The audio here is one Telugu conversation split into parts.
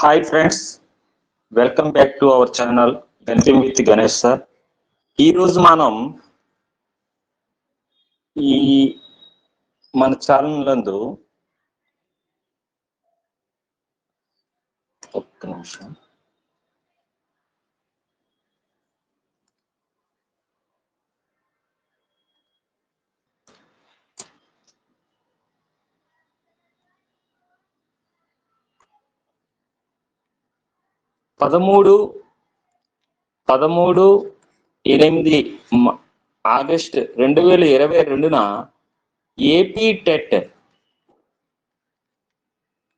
Hi friends, welcome back to our channel గణితం విత్ గణేష్ సార్. ఈరోజు మనం ఈ మన ఛానల్ నందు ఒక్క నిమిషం పదమూడు 8 ఆగస్టు 2022 ఏపీ టెట్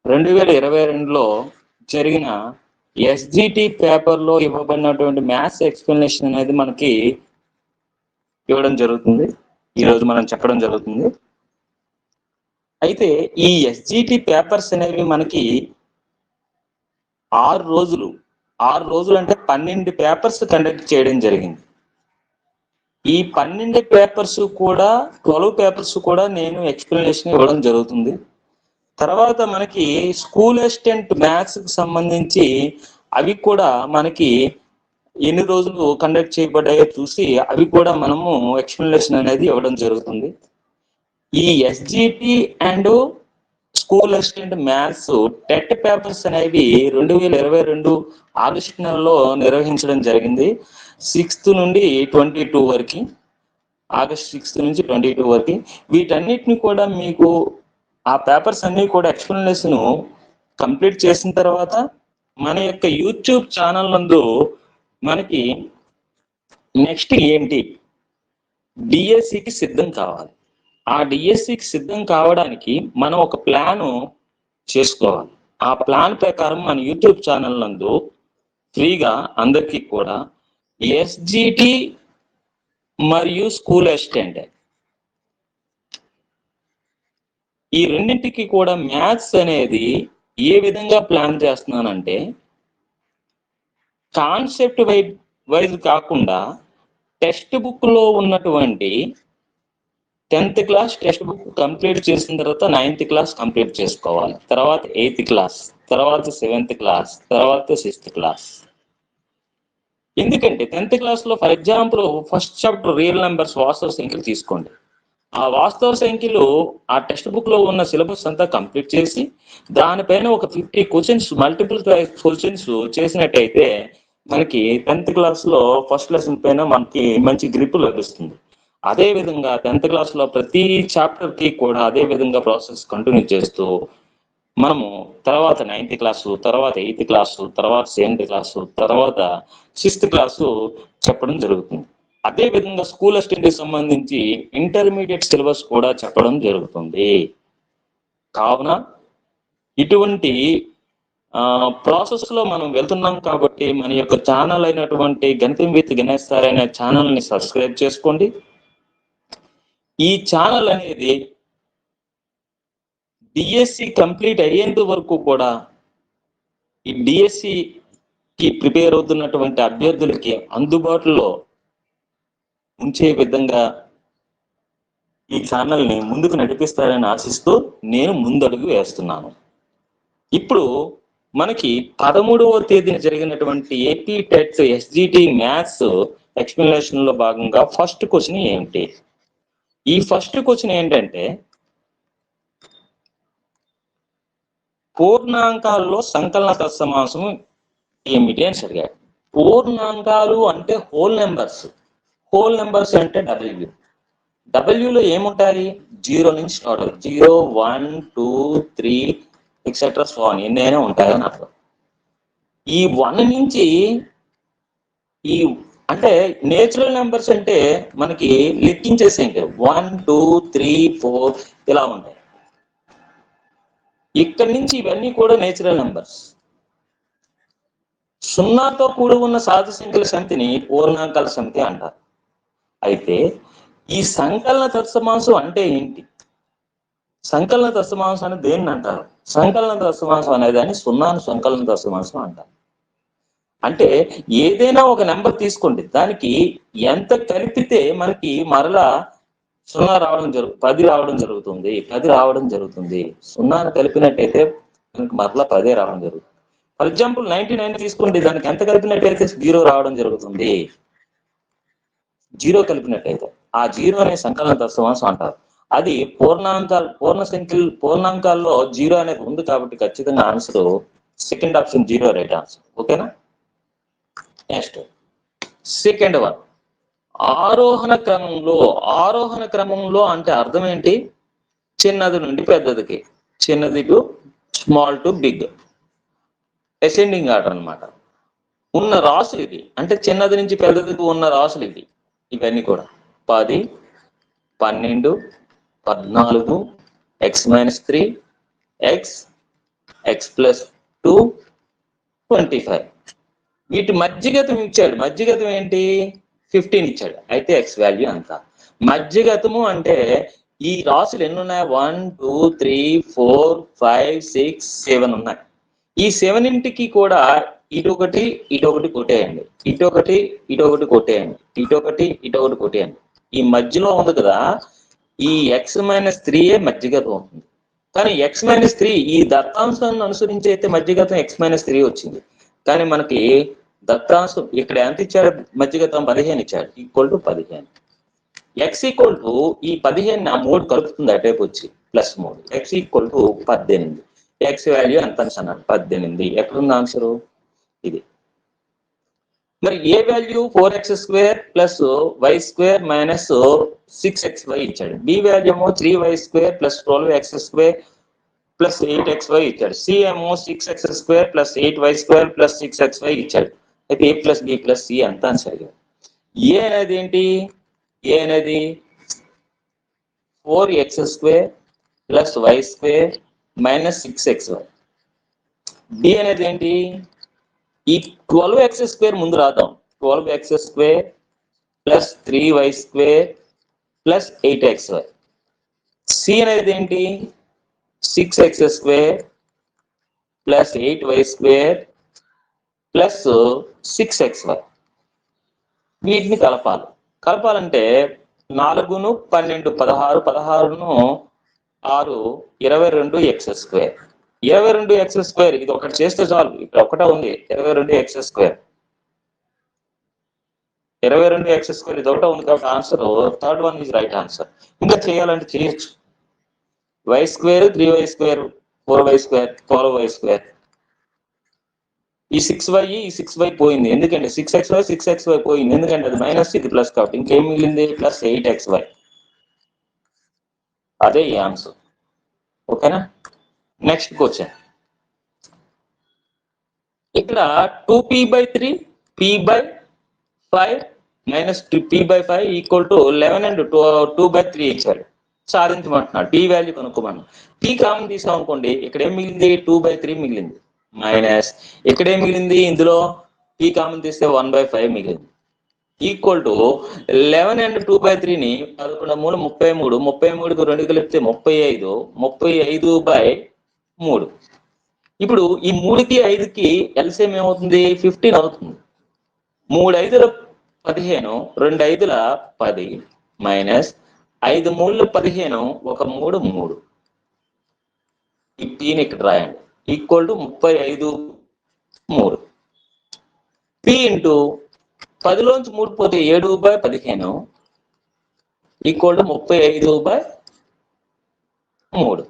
2022లో జరిగిన ఎస్జిటి పేపర్లో ఇవ్వబడినటువంటి మ్యాథ్స్ ఎక్స్ప్లెనేషన్ అనేది మనకి ఇవ్వడం జరుగుతుంది. ఈరోజు మనం చెప్పడం జరుగుతుంది. అయితే ఈ ఎస్జిటి పేపర్స్ అనేవి మనకి 6 రోజులు అంటే 12 పేపర్స్ కండక్ట్ చేయడం జరిగింది. ఈ 12 పేపర్స్ కూడా 12 పేపర్స్ కూడా నేను ఎక్స్ప్లెనేషన్ ఇవ్వడం జరుగుతుంది. తర్వాత మనకి స్కూల్ అసిస్టెంట్ మ్యాథ్స్ కి సంబంధించి అవి కూడా మనకి ఎన్ని రోజులు కండక్ట్ చేయబడ్డాయో చూసి అవి కూడా మనము ఎక్స్ప్లెనేషన్ అనేది ఇవ్వడం జరుగుతుంది. ఈ SGT and school assistant maths TET papers అనేవి 2022 ఆగస్టు నెలలో నిర్వహించడం జరిగింది. 6th నుండి 22 వరకు, ఆగస్ట్ 6th నుంచి 22 వరకు. వీటన్నిటిని కూడా మీకు ఆ పేపర్స్ అన్ని కూడా ఎక్స్ప్లెనేషన్ కంప్లీట్ చేసిన తర్వాత మన యొక్క యూట్యూబ్ ఛానల్ నందు మనకి నెక్స్ట్ ఏంటి, డిఎస్సికి సిద్ధం కావాలి. ఆ డిఎస్సికి సిద్ధం కావడానికి మనం ఒక ప్లాన్ చేసుకోవాలి. ఆ ప్లాన్ ప్రకారం మన యూట్యూబ్ ఛానల్ నందు ఫ్రీగా అందరికీ కూడా ఎస్జిటి మరియు స్కూల్ అసిస్టెంట్ ఈ రెండింటికి కూడా మ్యాథ్స్ అనేది ఏ విధంగా ప్లాన్ చేస్తున్నానంటే, కాన్సెప్ట్ వైజ్ కాకుండా టెక్స్ట్ బుక్ లో ఉన్నటువంటి 10th class text book complete చేసిన తర్వాత 9th క్లాస్ కంప్లీట్ చేసుకోవాలి, తర్వాత 8th క్లాస్, తర్వాత 7th క్లాస్, తర్వాత 6th క్లాస్. ఎందుకంటే 10th క్లాస్ లో for example first chapter real numbers వాస్తవ సంఖ్యలు తీసుకోండి. ఆ వాస్తవ సంఖ్యలు ఆ టెక్స్ట్ బుక్ లో ఉన్న సిలబస్ అంతా కంప్లీట్ చేసి దానిపైన ఒక 50 క్వశ్చన్స్, మల్టిపుల్ క్వశ్చన్స్ చేసినట్టయితే మనకి 10th క్లాస్ లో ఫస్ట్ లెసన్ పైన మనకి మంచి గ్రిప్ లభిస్తుంది. అదే విధంగా 10th క్లాస్ లో ప్రతి చాప్టర్ కి కూడా అదే విధంగా ప్రాసెస్ కంటిన్యూ చేస్తూ మనము తర్వాత 9th క్లాసు, తర్వాత 8th క్లాసు, తర్వాత 7th క్లాసు, తర్వాత 6th క్లాసు చెప్పడం జరుగుతుంది. అదే విధంగా స్కూల్ అసిస్టెంట్ కి సంబంధించి ఇంటర్మీడియట్ సిలబస్ కూడా చెప్పడం జరుగుతుంది. కావున ఇటువంటి ప్రాసెస్ లో మనం వెళ్తున్నాం కాబట్టి మన యొక్క ఛానల్ అయినటువంటి గణితం విత్ గణేష్ సార్ అనే ఛానల్ ని సబ్స్క్రైబ్ చేసుకోండి. ఈ ఛానల్ అనేది డిఎస్సి కంప్లీట్ అయ్యేంత వరకు కూడా ఈ డిఎస్సికి ప్రిపేర్ అవుతున్నటువంటి అభ్యర్థులకి అందుబాటులో ఉంచే విధంగా ఈ ఛానల్ని ముందుకు నడిపిస్తారని ఆశిస్తూ నేను ముందడుగు వేస్తున్నాను. ఇప్పుడు మనకి 13వ తేదీన జరిగినటువంటి AP TET SGT maths explanation లో భాగంగా ఫస్ట్ క్వశ్చన్ ఏంటి? ఈ ఫస్ట్ క్వశ్చన్ ఏంటంటే, పూర్ణాంకాల్లో సంకలన తత్సమాసం ఏమిటి అని అడిగాడు. పూర్ణాంకాలు అంటే హోల్ నెంబర్స్ అంటే డబ్ల్యూలో ఏముంటాయి? 0 నుంచి స్టార్ట్ అవుతుంది. 0, 1, 2, 3 ఎక్సెట్రా సో అని ఎన్నైనా ఉంటాయని అర్థం. ఈ 1 నుంచి ఈ అంటే నేచురల్ నెంబర్స్ అంటే మనకి లెక్కించేసే 1, 2, 3, 4 ఇలా ఉంటాయి. ఇక్కడి నుంచి ఇవన్నీ కూడా నేచురల్ నెంబర్స్. 0తో కూడి ఉన్న సాధు సంఖ్యల సమితిని పూర్ణాంకాల సమితి అంటారు. అయితే ఈ సంకలన తత్సమాసం అంటే ఏంటి? సంకలన తత్సమాసం అని దేన్ని అంటారు? సంకలన తత్సమాసం అనేదాన్ని 0ను సంకలన తత్సమాసం అంటారు. అంటే ఏదైనా ఒక నెంబర్ తీసుకోండి, దానికి ఎంత కలిపితే మనకి మరలా 0 రావడం 10 రావడం జరుగుతుంది. 10 రావడం జరుగుతుంది. 0ను కలిపినట్టయితే మనకి మరలా 10 రావడం జరుగుతుంది. ఫర్ ఎగ్జాంపుల్ 99 తీసుకోండి, దానికి ఎంత కలిపినట్టయితే 0 రావడం జరుగుతుంది. 0 కలిపినట్టయితే ఆ 0 అనే సంకలన దశమాంశం అంటారు. అది పూర్ణాంకాల్లో 0 అనేది ఉంది కాబట్టి ఖచ్చితంగా answer second option 0 right answer. ఓకేనా? నెక్స్ట్ సెకండ్ వన్, ఆరోహణ క్రమంలో అంటే అర్థం ఏంటి? చిన్నది నుండి పెద్దదికి, చిన్నది to small to big, ascending order అన్నమాట. ఉన్న రాసులు ఇది, అంటే చిన్నది నుంచి పెద్దదికి ఉన్న రాసులు ఇది. ఇవన్నీ కూడా 10, 12, 14, x-3, x+2, 25. వీటి మధ్యగతం ఇచ్చాడు. మధ్యగతం ఏంటి? 15 ఇచ్చాడు. అయితే x వాల్యూ అంత. మధ్యగతము అంటే ఈ రాసులు ఎన్ని ఉన్నాయి? 1, 2, 3, 4, 5, 6, 7 ఉన్నాయి. ఈ 7 కూడా ఇటొకటి కొట్టేయండి, ఇటొకటి కొట్టేయండి, ఇటొకటి కొట్టేయండి. ఈ మధ్యలో ఉంది కదా, ఈ x-3 మధ్యగతం అవుతుంది. కానీ x-3 ఈ దత్తాంశాన్ని అనుసరించి అయితే మధ్యగతం x-3 వచ్చింది. కానీ మనకి దత్తాంశం ఇక్కడ ఎంత ఇచ్చాడు? మధ్యగతం 15 ఇచ్చాడు, equal to 15. x equal to ఈ 15 ఆ 3 కలుపుతుంది అటేపు వచ్చి +3, x equal to 18. x value ఎంత అన్నాడు? 18. ఎక్కడుంది ఆన్సరు? ఇది. మరి ఏ వాల్యూ 4x² + y² - 6xy ఇచ్చాడు. బి వాల్యూ ఏమో 3y² + 12x² + 8xy ఇచ్చాడు. సి ఏమో 6x² + 8y² + 6xy ఇచ్చాడు. అయితే a + b + c ఎంత అని అడిగాడు. ఏ అనేది ఏంటి? ఏ అనేది 4x² + y² - 6xy. బి అనేది ఏంటి? ఈ 12x² ముందు రాద్దాం. 12x² + 3y² + 8xy. సి అనేది ఏంటి? 6x² + 8y² + 6xy. వీటిని కలపాలంటే 4, 12, 16, 16, 6, 22x². 22x², ఇది ఒకటి చేస్తే చాలు. ఇక్కడ ఒకటే ఉంది 22x². 22x² ఇది ఒకటే ఉంది కాబట్టి answer third one is right answer. ఇంకా చేయాలంటే చేయొచ్చు. y², 3y², 4y², 12y². ఈ 6y పోయింది. ఎందుకంటే 6xy పోయింది. ఎందుకంటే అది మైనస్, ఇది ప్లస్ కాబట్టి ఇంకేం మిగిలింది? +8xy. అదే ఈ ఆన్సర్. ఓకేనా? Next question. ఇక్కడ 2p/3 p/5 - p/5 = 11 and 2/3 ఇచ్చారు. సాధించమంటున్నాడు. p వాల్యూ కనుక్కోమన్నాడు. p కామన్ తీసాం అనుకోండి, ఇక్కడ ఏం మిగిలింది? 2/3 మిగిలింది. మైనస్ ఇక్కడ ఏం మిగిలింది? ఇందులో p కామన్ తీస్తే 1/5 మిగిలింది. ఈక్వల్ టు 11 and 2/3ని 11 - 33, 33కు 2 కలిపితే 35, 35/3. ఇప్పుడు ఈ 3కి 5కి ఎల్సిఎం ఏమవుతుంది? 15 అవుతుంది. 3 5ల 15, 2 5ల 10 మైనస్ 5 3ల 15, 1 3 3. ఈ pని ఇక్కడ రాయండి. Equal to 35/3. p ఇంటూ 10లోంచి 3 పోతే 7/15 ఈక్వల్ టు 35/3.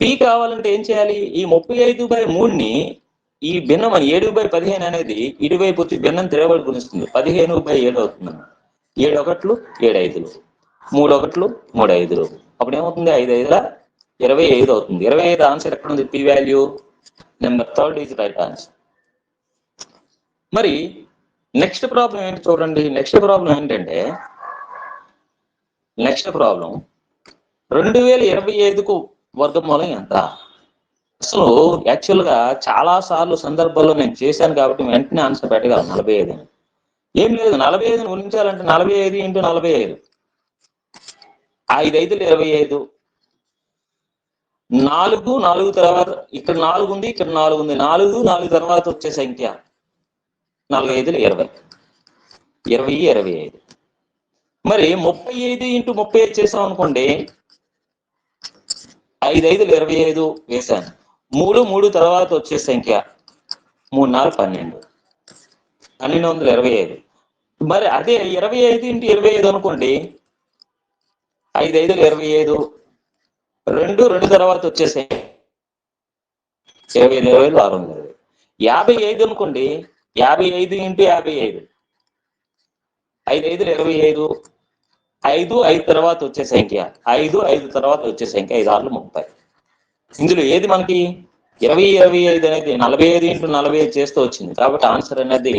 p కావాలంటే ఏం చేయాలి? ఈ 35/3ని ఈ భిన్నం 7/15 అనేది ఇటువైపు వచ్చి భిన్నం తిరగబడి గుణిస్తుంది. 15/7 అవుతుంది. 7 1 7 5 3 1 3 5. అప్పుడు ఏమవుతుంది? 5 5ల 25 అవుతుంది. 25 ఆన్సర్ ఎక్కడ ఉంది? p value number 3 is right answer. మరి నెక్స్ట్ ప్రాబ్లం ఏంటి చూడండి. నెక్స్ట్ ప్రాబ్లం ఏంటంటే 2025కు వర్గమూలం ఎంత? అసలు యాక్చువల్గా చాలా సార్లు సందర్భాల్లో నేను చేశాను కాబట్టి వెంటనే ఆన్సర్ పెట్టగలను. 45 ఏం లేదు. 45ని గుణించాలంటే 45 × 45, 5 5లు 25, 4 తర్వాత ఇక్కడ 4 ఉంది, ఇక్కడ 4 ఉంది. 4 తర్వాత వచ్చే సంఖ్య 4 5లు 20, 20 25. మరి 35 × 35 చేసాం అనుకోండి. 5 5లు 25 వేశాను. 3 తర్వాత వచ్చే సంఖ్య 3 4 12, 1225. మరి అదే 25 × 25 అనుకోండి, 5 5 25, 2 తర్వాత వచ్చేసాయి 25 25 620. 55 అనుకోండి, 55 × 55, 5 5 25, 5 5 తర్వాత వచ్చే సంఖ్య, 5 5 తర్వాత వచ్చే సంఖ్య, 5 6 30. ఇందులో ఏది మనకి 20 25 అనేది 45 × 45 చేస్తూ వచ్చింది, కాబట్టి ఆన్సర్ అనేది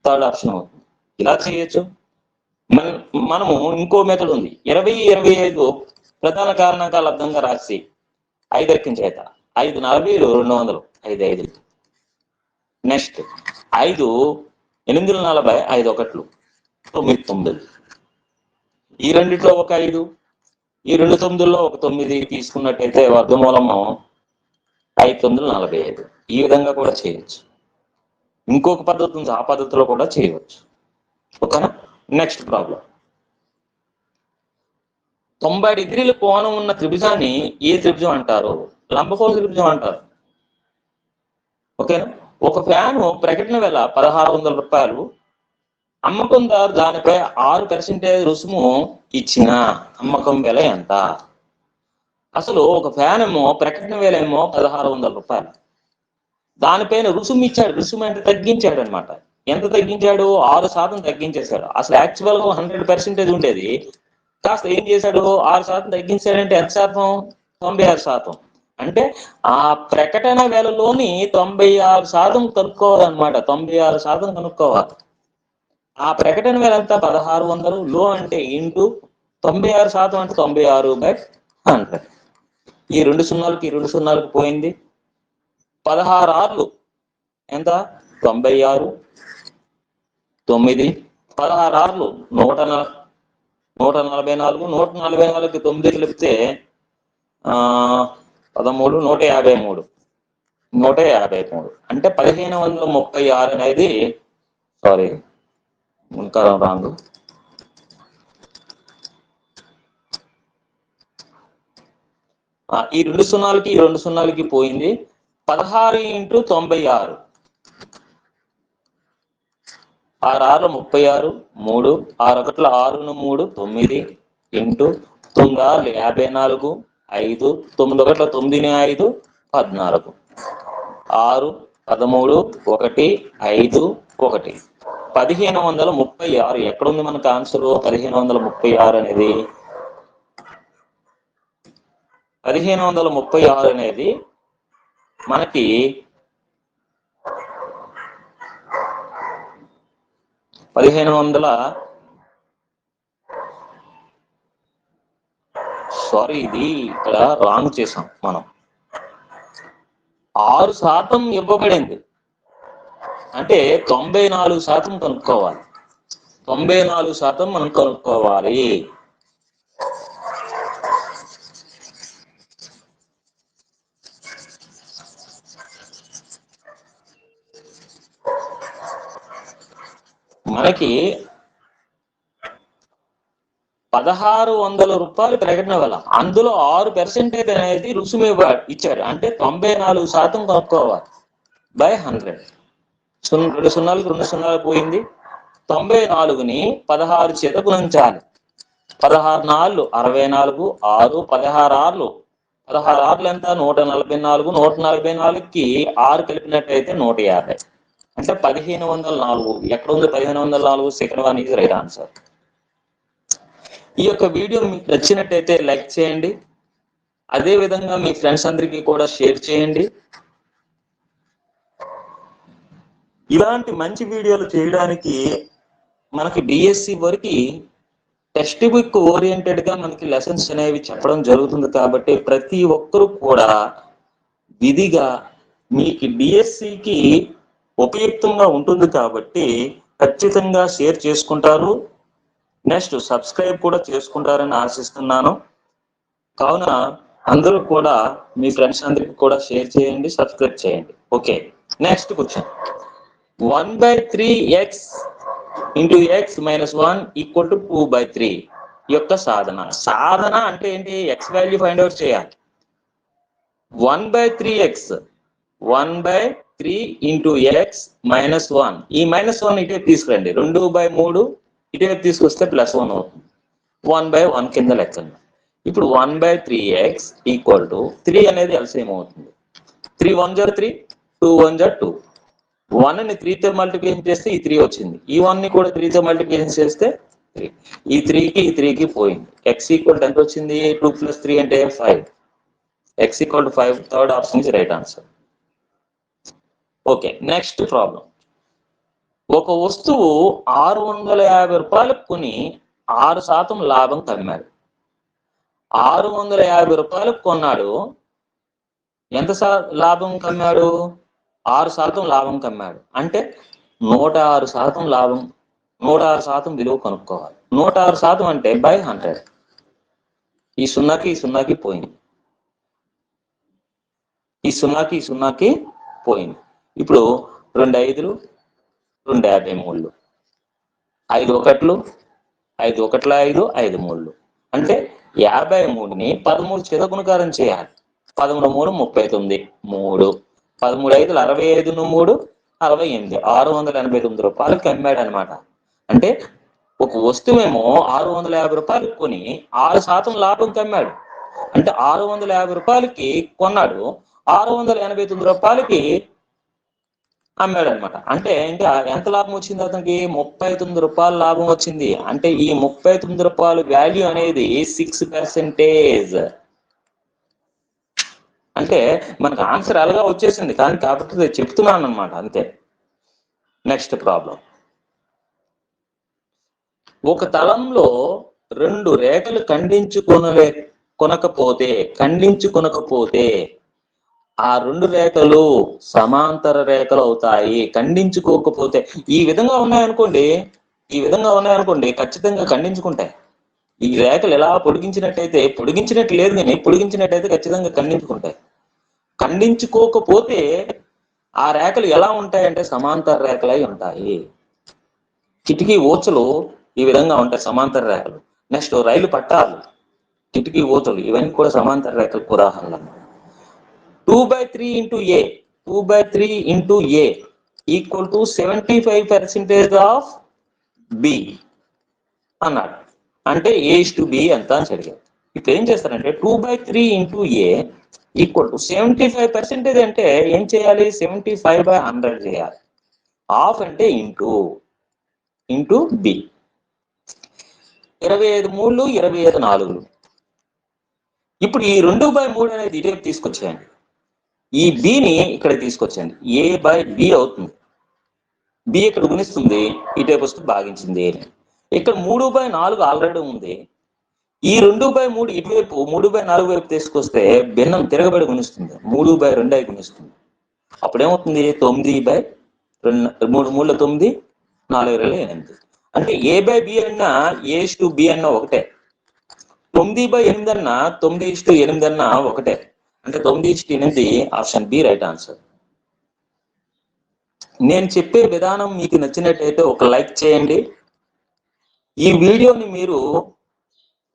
థర్డ్ ఆప్షన్ అవుతుంది. ఇలా చేయొచ్చు. మనము ఇంకో మెథడ్ ఉంది. 20 25 ప్రధాన కారణాంకాలు అర్థంగా రాసి 5 ఎక్కించేత 5 40 200, 5 5. నెక్స్ట్ 5 8 40, 5 1 9 9. ఈ రెండిట్లో ఒక 5, ఈ 2 9లో ఒక 9 తీసుకున్నట్టయితే వర్గమూలము 5 9 45. ఈ విధంగా కూడా చేయొచ్చు. ఇంకొక పద్ధతి ఉంది, ఆ పద్ధతిలో కూడా చేయవచ్చు. ఓకేనా? Next problem. 90 డిగ్రీల కోణం ఉన్న త్రిభుజాన్ని ఏ త్రిభుజం అంటారు? లంబకోణ త్రిభుజం అంటారు. ఓకేనా? ఒక ఫ్యాను ప్రకటన వేల 1600 రూపాయలు, అమ్మకందారు దానిపై 6% రుసుము ఇచ్చిన అమ్మకం వెల ఎంత? అసలు ఒక ఫ్యాన్ ఏమో ప్రకటన వేల ఏమో 1600 రూపాయలు, దానిపైన రుసుము ఇచ్చాడు. రుసుము అంటే తగ్గించాడు అనమాట. ఎంత తగ్గించాడు? 6% తగ్గించేశాడు. అసలు యాక్చువల్ గా 100% ఉండేది, కాస్త ఏం చేశాడు? 6% తగ్గించాడంటే ఎంత శాతం? 96%. అంటే ఆ ప్రకటన వేలలోని 96% కనుక్కోవాలన్నమాట. 96% కనుక్కోవాలి. ఆ ప్రకటన వేల ఎంత? 1600. లో అంటే ఇంటూ 96% అంటే 96/100. ఈ 2 సున్నాలకి 2 సున్నాలకు పోయింది. 16 6 ఎంత? 96. 9 16 6 144. 144కి 9 కలిపితే 13 153. 153 అంటే 1536 అనేది, సారీ ఇంకా రాంగ్, ఈ 2 సున్నాలకి 2 సున్నాలకి పోయింది. 16 × 96, 6 6 36, 3 6 1 6 3 9 ఇంటూ 9 54, 5 9 1 9 5 14, 6 13 1 5 1. 1536. ఎక్కడుంది మనకు ఆన్సర్? 1536 అనేది 1536 అనేది మనకి 1500, సారీ ఇది ఇక్కడ రాంగ్ చేసాం మనం. 6% ఇవ్వబడింది అంటే 94% కనుక్కోవాలి. 94% మనం కనుక్కోవాలి. మనకి 1600 రూపాయలు ప్రకటన వల్ల అందులో 6% అనేది రుసుము ఇచ్చాడు. అంటే 94% కనుక్కోవాలి బై 100. 2 సున్నాలకు 2 సున్నాలు పోయింది. 94ని 16 చేత గుణించాలి. 16 4 64, 6 16 6 ఎంత? 144. 144కి 6 కలిపినట్టయితే 150. అంటే 1504. ఎక్కడ ఉంది 1504? Second one is right answer. ఈ యొక్క వీడియో మీకు నచ్చినట్టయితే లైక్ చేయండి. అదే విధంగా మీ ఫ్రెండ్స్ అందరికీ కూడా షేర్ చేయండి. ఇలాంటి మంచి వీడియోలు చేయడానికి మనకి డిఎస్సి వరకు టెక్స్ట్ బుక్ ఓరియంటెడ్ గా మనకి లెసన్స్ అనేవి చెప్పడం జరుగుతుంది. కాబట్టి ప్రతి ఒక్కరూ కూడా విధిగా మీకు డిఎస్సికి ఉపయుక్తంగా ఉంటుంది కాబట్టి ఖచ్చితంగా షేర్ చేసుకుంటారు. నెక్స్ట్ సబ్స్క్రైబ్ కూడా చేసుకుంటారని ఆశిస్తున్నాను. కావున అందరూ కూడా మీ ఫ్రెండ్స్ అందరికి కూడా షేర్ చేయండి, సబ్స్క్రైబ్ చేయండి. Okay, next question. 1/3x × x - 1 = 2/3 యొక్క సాధన. సాధన అంటే ఏంటి? ఎక్స్ వాల్యూ ఫైండ్ అవుట్ చేయాలి. 1/3x 3 into X -1. ఈ -1 ఇటువైపు తీసుకురండి. 2/3 ఇటువైపు తీసుకొస్తే +1 అవుతుంది. 1/1 కింద లెక్కన. ఇప్పుడు 1/3x ఈక్వల్ టు 3 అనేది ఎల్సిఎం అవుతుంది. 3 1 జా 3, 2 1 జా 2. 1ని 3తో మల్టిప్లికేషన్ చేస్తే ఈ 3 వచ్చింది. ఈ 1ని కూడా 3తో మల్టిప్లికేషన్ చేస్తే 3. ఈ 3కి పోయింది. x ఈక్వల్ ఎంత వచ్చింది? 2 + 3 అంటే 5. x equal to 5. Third option is right answer. Okay, next problem. ఒక వస్తువు 650 రూపాయలకు కొని 6% లాభం కమ్మాడు. 650 రూపాయలకు కొన్నాడు, ఎంత లాభం కమ్మాడు? 6% లాభం కమ్మాడు. అంటే 106% లాభం, 106% విలువ కనుక్కోవాలి. 106% అంటే బై 100. ఈ సున్నాకి పోయింది. ఈ సున్నాకి పోయింది. ఇప్పుడు 2 5లు, 2 53లు, 5 1లు, 5 1ల 5, 5 3లు. అంటే 53ని 13 చేత గుణకారం చేయాలి. 13 3 39, 3 13 5 65, 3 68, 689 రూపాయలకి అమ్మాడు అనమాట. అంటే ఒక వస్తువేమో 650 రూపాయలకు కొని 6% లాభం కమ్మాడు. అంటే 650 రూపాయలకి కొన్నాడు, 689 రూపాయలకి అమ్మాడు అనమాట. అంటే ఇంకా ఎంత లాభం వచ్చింది అతనికి? 39 రూపాయల లాభం వచ్చింది. అంటే ఈ 39 రూపాయల వాల్యూ అనేది 6%. అంటే మనకు ఆన్సర్ అలాగా వచ్చేసింది, కానీ కాబట్టి చెప్తున్నాను అనమాట, అంతే. Next problem. ఒక తలంలో 2 రేఖలు ఖండించుకొనకపోతే ఆ 2 రేఖలు సమాంతర రేఖలు అవుతాయి. ఖండించుకోకపోతే ఈ విధంగా ఉన్నాయనుకోండి ఖచ్చితంగా ఖండించుకుంటాయి. ఈ రేఖలు ఎలా పొడిగించినట్టు లేదు, కానీ పొడిగించినట్టయితే ఖచ్చితంగా ఖండించుకుంటాయి. ఖండించుకోకపోతే ఆ రేఖలు ఎలా ఉంటాయంటే సమాంతర రేఖలై ఉంటాయి. కిటికీ ఊచలు ఈ విధంగా ఉంటాయి, సమాంతర రేఖలు. నెక్స్ట్ రైలు పట్టాలు, కిటికీ ఊచలు, ఇవన్నీ కూడా సమాంతర రేఖలకు ఉదాహరణలు. 2/3 into A equal to 75% of B అన్నాడు. అంటే A/B ఎంత అని అడిగారు. ఇప్పుడు ఏం చేస్తారంటే 2/3 ఇంటూ A ఈక్వల్ టు 75% అంటే ఏం చేయాలి? 75/100 చేయాలి. హాఫ్ అంటే ఇంటూ B. 25 3లు, 25 4లు. ఇప్పుడు ఈ 2/3 అనేది ఇటువైపు తీసుకొచ్చేయండి. ఈ బిని ఇక్కడ తీసుకొచ్చండి. A/B అవుతుంది. B ఇక్కడ గుణిస్తుంది, ఇటువైపు వస్తే భాగించింది. ఇక్కడ 3/4 ఆల్రెడీ ఉంది. ఈ 2/3 ఇటువైపు 3/4 వైపు తీసుకొస్తే భిన్నం తిరగబడి గుణిస్తుంది, 3/2 అయి గుణిస్తుంది. అప్పుడేమవుతుంది? 9/2, 3 3 9, 4 2 8. అంటే A/B అన్నా A/B అన్నా ఒకటే. 9/8 అన్నా 9:8 అన్నా ఒకటే. అంటే 9:8 ఆప్షన్ బి రైట్ ఆన్సర్. నేను చెప్పే విధానం మీకు నచ్చినట్టయితే ఒక లైక్ చేయండి. ఈ వీడియోని మీరు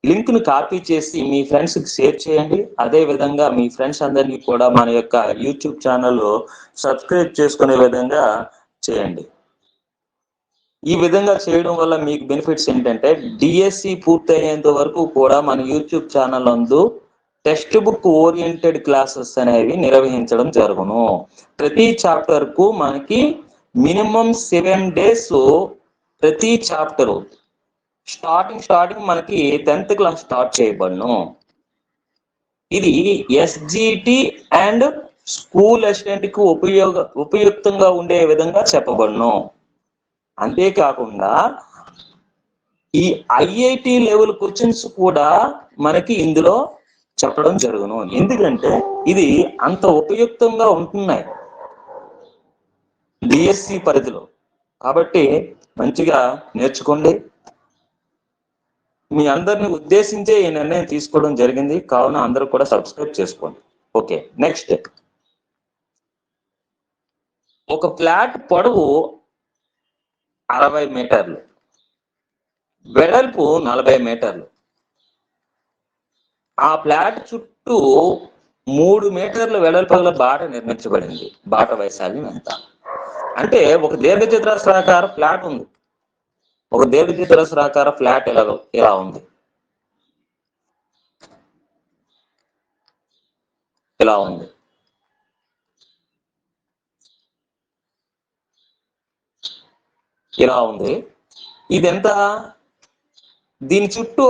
లింక్ను కాపీ చేసి మీ ఫ్రెండ్స్కి షేర్ చేయండి. అదే విధంగా మీ ఫ్రెండ్స్ అందరినీ కూడా మన యొక్క యూట్యూబ్ ఛానల్లో సబ్స్క్రైబ్ చేసుకునే విధంగా చేయండి. ఈ విధంగా చేయడం వల్ల మీకు బెనిఫిట్స్ ఏంటంటే డిఎస్సి పూర్తయ్యేంత వరకు కూడా మన యూట్యూబ్ ఛానల్ నందు టెక్స్ట్ బుక్ ఓరియంటెడ్ క్లాసెస్ అనేవి నిర్వహించడం జరుగును. ప్రతి చాప్టర్ కు మనకి మినిమం 7 days ప్రతి చాప్టరు. స్టార్టింగ్ మనకి 10th క్లాస్ స్టార్ట్ చేయబడును. ఇది ఎస్జిటి అండ్ స్కూల్ అసిస్టెంట్ కు ఉపయుక్తంగా ఉండే విధంగా చెప్పబడును. అంతేకాకుండా ఈ ఐఐటి లెవెల్ క్వశ్చన్స్ కూడా మనకి ఇందులో చెప్పడం జరుగును. ఎందుకంటే ఇది అంత ఉపయుక్తంగా ఉంటున్నాయి డిఎస్సి పరిధిలో. కాబట్టి మంచిగా నేర్చుకోండి. మీ అందరిని ఉద్దేశించే ఈ నిర్ణయం తీసుకోవడం జరిగింది, కావున అందరూ కూడా సబ్స్క్రైబ్ చేసుకోండి. Okay, next. ఒక ఫ్లాట్ పొడవు 60 మీటర్లు, వెడల్పు 40 మీటర్లు. ఆ ఫ్లాట్ చుట్టూ 3 మీటర్ల వెడల్పుగల బాట నిర్మించబడింది. బాట వైశాల్యం ఎంత? అంటే ఒక దీర్ఘచతురస్రాకార ఫ్లాట్ ఉంది. ఒక దీర్ఘచతురస్రాకార ఫ్లాట్ ఇలా ఉంది. ఇలా ఉంది. ఇలా ఉంది. ఇదెంత? దీని చుట్టూ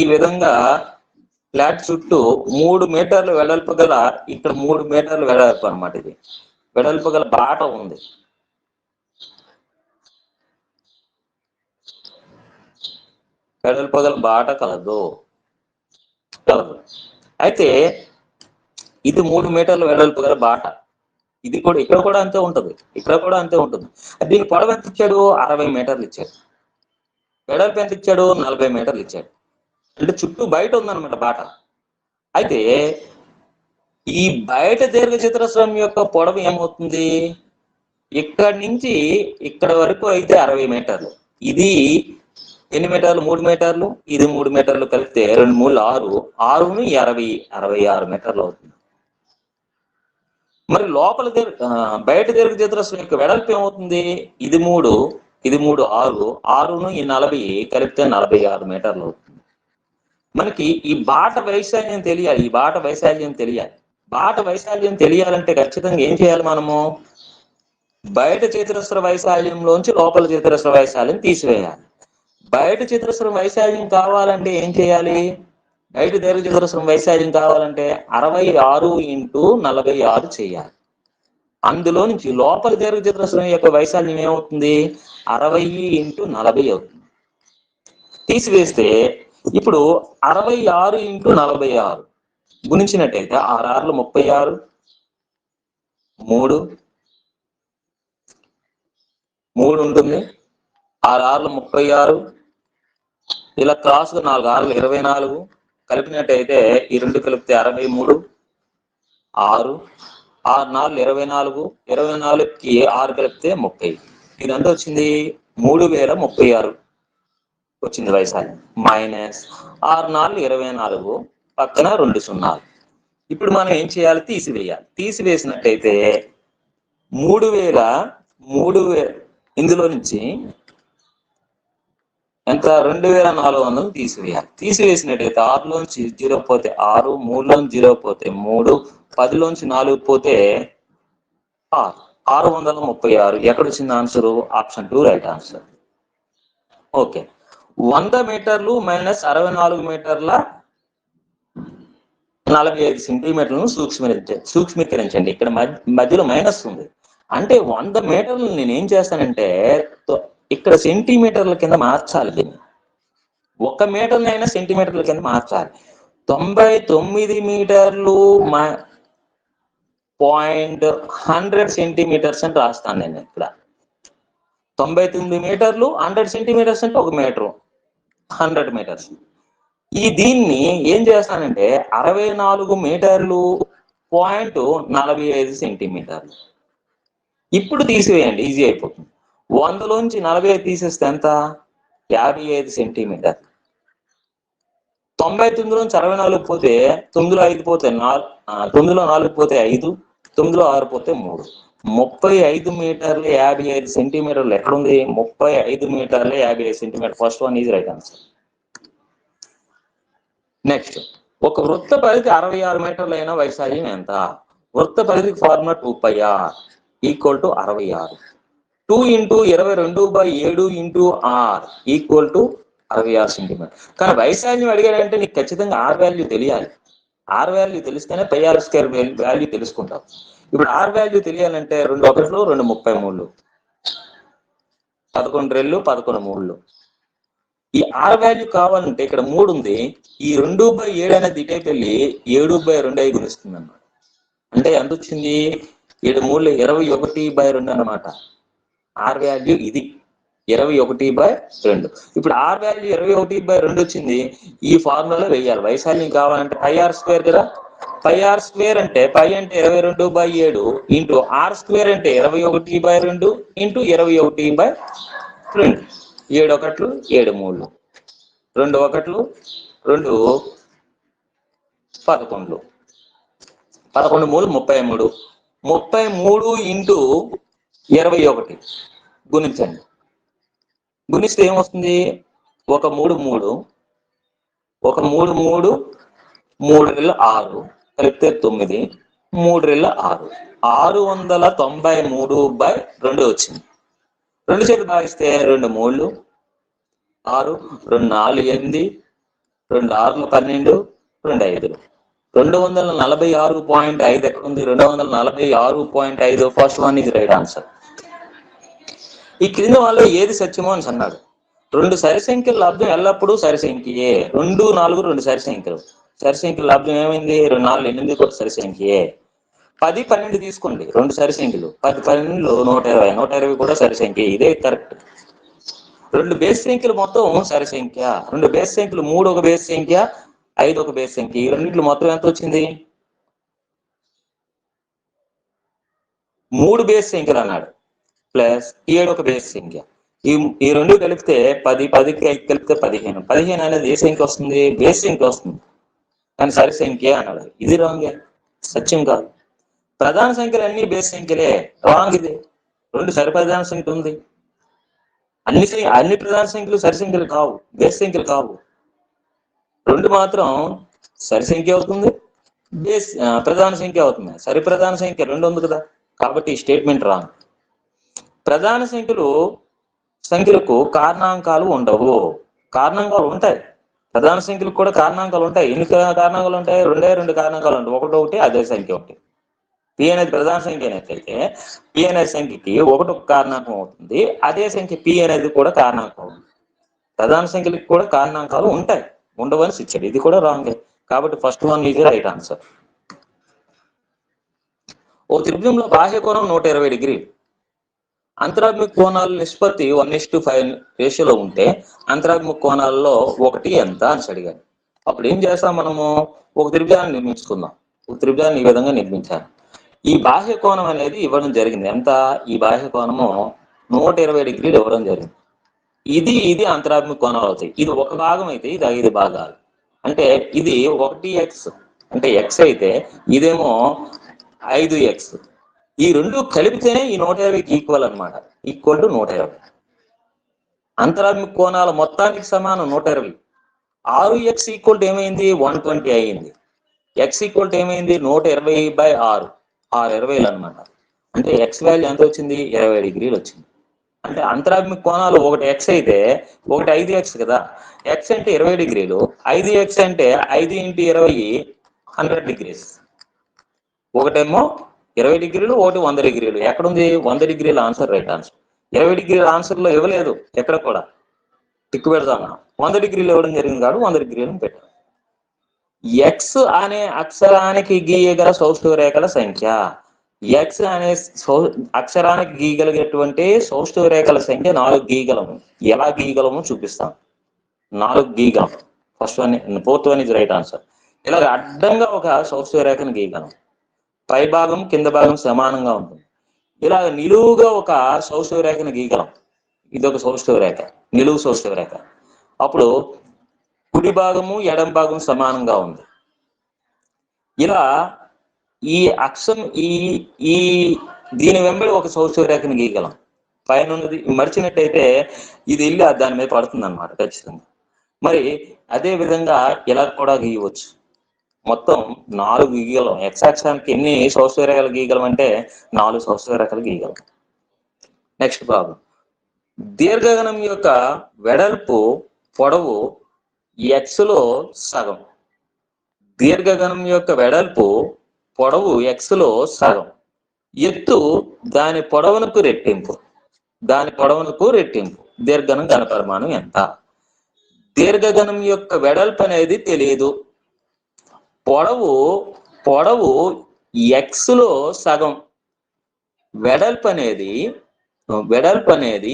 ఈ విధంగా ఫ్లాట్ చుట్టూ 3 మీటర్ల వెడల్పు గల, ఇక్కడ 3 మీటర్ల వెడల్పు అనమాట. ఇది వెడల్పు గల బాట ఉంది. వెడల్పు గల బాట కలదు. అయితే ఇది 3 మీటర్ల వెడల్పు గల బాట. ఇది కూడా ఇక్కడ కూడా అంతే ఉంటుంది. దీని పొడవు ఎంత ఇచ్చాడు? 60 మీటర్లు ఇచ్చాడు. వెడల్పు ఎంత ఇచ్చాడు? 40 మీటర్లు ఇచ్చాడు. అంటే చుట్టూ బయట ఉందన్నమాట బాట. అయితే ఈ బయట దీర్ఘచతురస్రం యొక్క పొడవు ఏమవుతుంది? ఇక్కడి నుంచి ఇక్కడ వరకు అయితే 60 మీటర్లు. ఇది ఎన్ని మీటర్లు? 3 మీటర్లు. ఇది 3 మీటర్లు కలిపితే 2 3 6, 6ను 66 మీటర్లు అవుతుంది. మరి లోపల బయట దీర్ఘచతురస్రం యొక్క వెడల్పు ఏమవుతుంది? ఇది 3, 6, 6ను ఈ 40 కలిపితే 46 మీటర్లు అవుతుంది. మనకి ఈ బాట వైశాల్యం తెలియాలి. బాట వైశాల్యం తెలియాలంటే ఖచ్చితంగా ఏం చేయాలి మనము? బయట చతురస్ర వైశాల్యంలోంచి లోపల చతురస్ర వైశాల్యం తీసివేయాలి. బయట చతురస్రం వైశాల్యం కావాలంటే ఏం చేయాలి? బయట దీర్ఘచతురస్రం వైశాల్యం కావాలంటే 66 × 46 చేయాలి. అందులో నుంచి లోపల దీర్ఘచతురస్రం యొక్క వైశాల్యం ఏమవుతుంది? 60 × 40 అవుతుంది. తీసివేస్తే ఇప్పుడు 66 × 46 గుణించినట్టయితే 6 6 36, 3 ఉంటుంది. 6 6 36, ఇలా క్రాస్ 4 6 24 కలిపినట్టయితే ఈ 2 కలిపితే 63, 6 6 4 24, 24కి 6 కలిపితే 30. ఇదంతా వచ్చింది 3036 వచ్చింది వైశాల్యం. మైనస్ 6 4 24, పక్కన 2 0. ఇప్పుడు మనం ఏం చేయాలి? తీసివేయాలి. తీసివేసినట్టయితే 3000 ఇందులో నుంచి ఎంత? 2400 తీసివేయాలి. తీసివేసినట్టయితే 6లోంచి 0 పోతే 6, 3లోంచి 0 పోతే 3, 10లోంచి 4 పోతే 6, 636. ఎక్కడొచ్చింది answer? Option 2 right answer. Okay. 100 మీటర్లు మైనస్ 64 మీటర్ల 45 సెంటీమీటర్లను సూక్ష్మీకరించండి. ఇక్కడ మధ్యలో మైనస్ ఉంది. అంటే 100 మీటర్లు నేను ఏం చేస్తానంటే ఇక్కడ సెంటీమీటర్ల కింద మార్చాలి. దీన్ని 1 మీటర్నైనా సెంటీమీటర్ల కింద మార్చాలి. 99 మీటర్లు .100 సెంటీమీటర్స్ అని రాస్తాను నేను ఇక్కడ. 99 మీటర్లు 100 సెంటీమీటర్స్ అంటే 1 మీటరు 100 మీటర్స్. దీన్ని ఏం చేస్తానంటే 64 మీటర్లు .45 సెంటీమీటర్లు. ఇప్పుడు తీసివేయండి, ఈజీ అయిపోతుంది. 100లోంచి 45 తీసేస్తే ఎంత? 55 సెంటీమీటర్లు. 99లోంచి 64 పోతే 9లో 5 పోతే 4, 9లో 4 పోతే 5, 9లో 6 పోతే 3. 35 మీటర్లు 55 సెంటీమీటర్లు ఎక్కడుంది? 35 మీటర్లు 55 centimeter. First one is right answer. Next, ఒక వృత్త పరిధి 66 మీటర్లు అయిన వైశాల్యం ఎంత? వృత్త పరిధికి ఫార్ములా 2πr = 66. 2 × 22/7 × r = 66 centimetre. కానీ వైశాల్యం అడిగాడంటే నీకు ఖచ్చితంగా r వాల్యూ తెలియాలి. r వాల్యూ తెలిస్తేనే πr² వాల్యూ తెలుసుకుంటావు. ఇప్పుడు r వాల్యూ తెలియాలంటే 2 1 2 33, 11 2 11 3. ఈ r వాల్యూ కావాలంటే ఇక్కడ 3 ఉంది. ఈ 2/7 అనేది ఇటైపు వెళ్ళి 7/2 అయి గుణిస్తుంది అన్నమాట. అంటే ఎంత వచ్చింది? 7 3 21/2 అన్నమాట. r వాల్యూ ఇది 21/2. ఇప్పుడు r వాల్యూ 21/2 వచ్చింది. ఈ ఫార్ములాలో వేయాలి. వైశాల్యం కావాలంటే πr² కదా. πr² అంటే π అంటే 22/7 ఇంటూ r² అంటే 21/2 ఇంటూ 21/2. 7 1 7 3, 2 1 2 11 11 3 33 33 ఇంటూ 21 గుణించండి. గుణిస్తే ఏమొస్తుంది? ఒక 3 3 ఒక 3 3 3 రెళ్ళ 6 కలిపితే 9 3 రెళ్ళ 6 693/2 వచ్చింది. 2 చేతులు భాగిస్తే 2 3 6 2 4 8 2 6 12 2 5 246.5 ఎక్కడ ఉంది? 246.5. ఫస్ట్ వన్ ఇది రైట్ ఆన్సర్. ఈ క్రింద వాళ్ళు ఏది సత్యమో అని అన్నాడు. 2 సరి సంఖ్యల లబ్ధం ఎల్లప్పుడూ సరి సంఖ్యయే. 2 4 2 సరి సంఖ్యలు. సరి సంఖ్యల లబ్ధం ఏమైంది? 2 4 8 కూడా సరి సంఖ్యయే. 10 12 తీసుకోండి, 2 సరి సంఖ్యలు. 10 12 120, 120 కూడా సరి సంఖ్య. ఇదే కరెక్ట్. 2 బేస్ సంఖ్యలు మొత్తం సరి సంఖ్య. 2 బేస్ సంఖ్యలు, 3 ఒక బేస్ సంఖ్య, 5 ఒక బేస్ సంఖ్య. ఈ రెండింటిలో మొత్తం ఎంత వచ్చింది? 3 బేస్ సంఖ్యలు అన్నాడు, ప్లస్ 7 ఒక బేస్ సంఖ్య. ఈ రెండు కలిపితే 10, 10కి 5 కలిపితే 15. 15 అనేది ఏ సంఖ్య వస్తుంది? బేస్ సంఖ్య వస్తుంది, కానీ సరి సంఖ్య అన్నాడు. ఇది రాంగ్, సత్యం కాదు. ప్రధాన సంఖ్యలు అన్ని బేస్ సంఖ్యలే. రాంగ్ ఇది. 2 సరి ప్రధాన సంఖ్య ఉంది. అన్ని ప్రధాన సంఖ్యలు సరి సంఖ్యలు కావు, బేస్ సంఖ్యలు కావు. 2 మాత్రం సరి సంఖ్య అవుతుంది, బేస్ ప్రధాన సంఖ్య అవుతుంది. సరి ప్రధాన సంఖ్య 2 ఉంది కదా, కాబట్టి ఈ స్టేట్మెంట్ రాంగ్. ప్రధాన సంఖ్యలకు కారణాంకాలు ఉండవు. కారణాంకాలు ఉంటాయి, ప్రధాన సంఖ్యలకు కూడా కారణాంకాలు ఉంటాయి. ఎన్ని కారణాంకాలు ఉంటాయి? 2 కారణాంకాలు ఉంటాయి. ఒకటి అదే సంఖ్య ఒకటి. పి అనేది ప్రధాన సంఖ్య అయినట్లయితే పి అనే సంఖ్యకి 1 కారణాంకం అవుతుంది, అదే సంఖ్య పి అనేది కూడా కారణాంకం అవుతుంది. ప్రధాన సంఖ్యలకు కూడా కారణాంకాలు ఉంటాయి, ఉండవని ఇచ్చాడు. ఇది కూడా రాంగే, కాబట్టి first one is right answer. ఓ త్రిభుజంలో బాహ్య కోణం 120 డిగ్రీలు. అంతరాభిముఖ కోణాల నిష్పత్తి 1:5 రేషియోలో ఉంటే అంతరాభిముఖ కోణాలలో 1 ఎంత అని అడిగాను. అప్పుడు ఏం చేస్తాం? మనము ఒక త్రిభుజాన్ని నిర్మించుకుందాం. ఒక త్రిభుజాన్ని ఈ విధంగా నిర్మించాలి. ఈ బాహ్య కోణం అనేది ఇవ్వడం జరిగింది. ఎంత? ఈ బాహ్య కోణము 120 డిగ్రీలు ఇవ్వడం జరిగింది. ఇది అంతరాభిముఖ కోణాలు అవుతాయి. ఇది ఒక భాగం అయితే ఇది 5 భాగాలు. అంటే ఇది 1x అంటే x అయితే ఇదేమో 5x. ఈ రెండు కలిపితేనే ఈ 120కి ఈక్వల్ అనమాట. Equal to 120. అంతరాభిముఖ కోణాల మొత్తానికి సమానం 120. 6x ఈక్వల్ టు ఏమైంది? 120 అయింది. x ఈక్వల్ టు ఏమైంది? 120/6. 6/20 అనమాట. అంటే x వాల్యూ ఎంత వచ్చింది? 20 డిగ్రీలు వచ్చింది. అంటే అంతరాభిముఖ కోణాలు ఒకటి x అయితే ఒకటి 5x కదా. x అంటే 20 డిగ్రీలు, 5x అంటే 5 × 20 100 డిగ్రీస్. ఒకటేమో 20 డిగ్రీలు, ఒకటి 100 డిగ్రీలు. ఎక్కడుంది? 100 డిగ్రీల ఆన్సర్ రైట్ ఆన్సర్. 20 డిగ్రీల ఆన్సర్లో ఇవ్వలేదు ఎక్కడ కూడా. టిక్కు పెడదాం. 100 డిగ్రీలు ఇవ్వడం జరిగింది కాదు, 100 డిగ్రీలను పెట్టాం. ఎక్స్ అనే అక్షరానికి గీయగల సౌష్ఠవ రేఖల సంఖ్య. ఎక్స్ అనే అక్షరానికి గీయగలిగేటువంటి సౌష్ఠవ రేఖల సంఖ్య 4 గీయగలము. ఎలా గీయగలమో చూపిస్తాం. 4 గీయగలం. Fourth one is right answer. ఇలాగ అడ్డంగా ఒక సౌష్ఠవ రేఖను గీయగలం. పై భాగం కింద భాగం సమానంగా ఉంటుంది. ఇలా నిలువుగా ఒక సౌష్ఠవ రేఖను గీయగలం. ఇది ఒక సౌష్ఠవ రేఖ, నిలువు సౌష్ఠవ రేఖ. అప్పుడు కుడి భాగము ఎడం భాగం సమానంగా ఉంది. ఇలా ఈ అక్షం ఈ దీని వెంబడి ఒక సౌష్ఠవ రేఖను గీయగలం. పైన ఉన్నది మర్చినట్టయితే ఇది వెళ్ళి దాని మీద పడుతుంది అనమాట ఖచ్చితంగా. మరి అదే విధంగా ఇలా కూడా గీయవచ్చు. మొత్తం 4 గీయగలం. x అక్షానికి ఎన్ని సౌష్ఠవ రేఖలు గీయగలం అంటే 4 సౌష్ఠవ రేఖలు గీయగలం. Next problem. దీర్ఘగణం యొక్క వెడల్పు పొడవు x లో సగం. దీర్ఘగణం యొక్క వెడల్పు పొడవు x లో సగం. ఎత్తు దాని పొడవునకు రెట్టింపు. దీర్ఘగణం ఘనపరిమాణం ఎంత? దీర్ఘగణం యొక్క వెడల్పు అనేది తెలియదు. పొడవు x లో సగం. వెడల్పు అనేది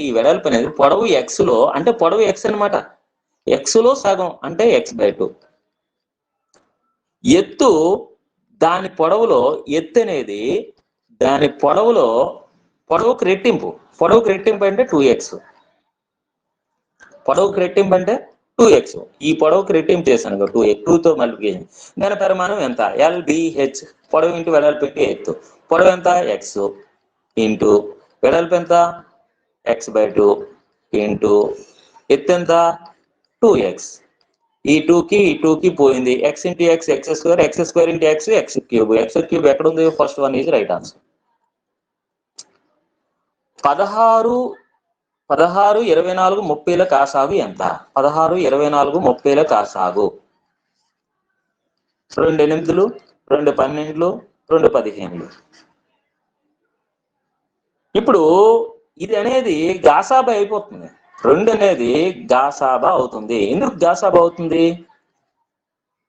పొడవు x లో, అంటే పొడవు x అనమాట. x లో సగం అంటే x/2. ఎత్తు దాని పొడవులో, ఎత్తు అనేది దాని పొడవుకు రెట్టింపు. పొడవుకు రెట్టింపు అంటే 2x. పొడవుకు రెట్టింపు అంటే 2x. ఈ పొడవుకి రెట్టింపు చేశాను 2x, 2తో మల్టిప్లికేషన్. దాని పరిమాణం ఎంత? LBH, పొడవు ఇంటూ వెడల్పు ఇంటూ ఎత్తు. పొడవు ఎంత? x ఇంటూ వెడల్పు ఎంత? x/2 ఇంటూ ఎత్తు ఎంత? 2x. ఈ 2కి పోయింది. x into x, x² into x, x³ ఎక్కడ ఉంది? First one is right answer. 16, 24, 30ల కాసాగు ఎంత? 16, 24, 30ల కాసాగు 2 8లు, 2 12లు, 2 15లు. ఇప్పుడు ఇది అనేది గాసాబా అయిపోతుంది. 2 అనేది గాసాబా అవుతుంది. ఎందుకు గాసాబా అవుతుంది?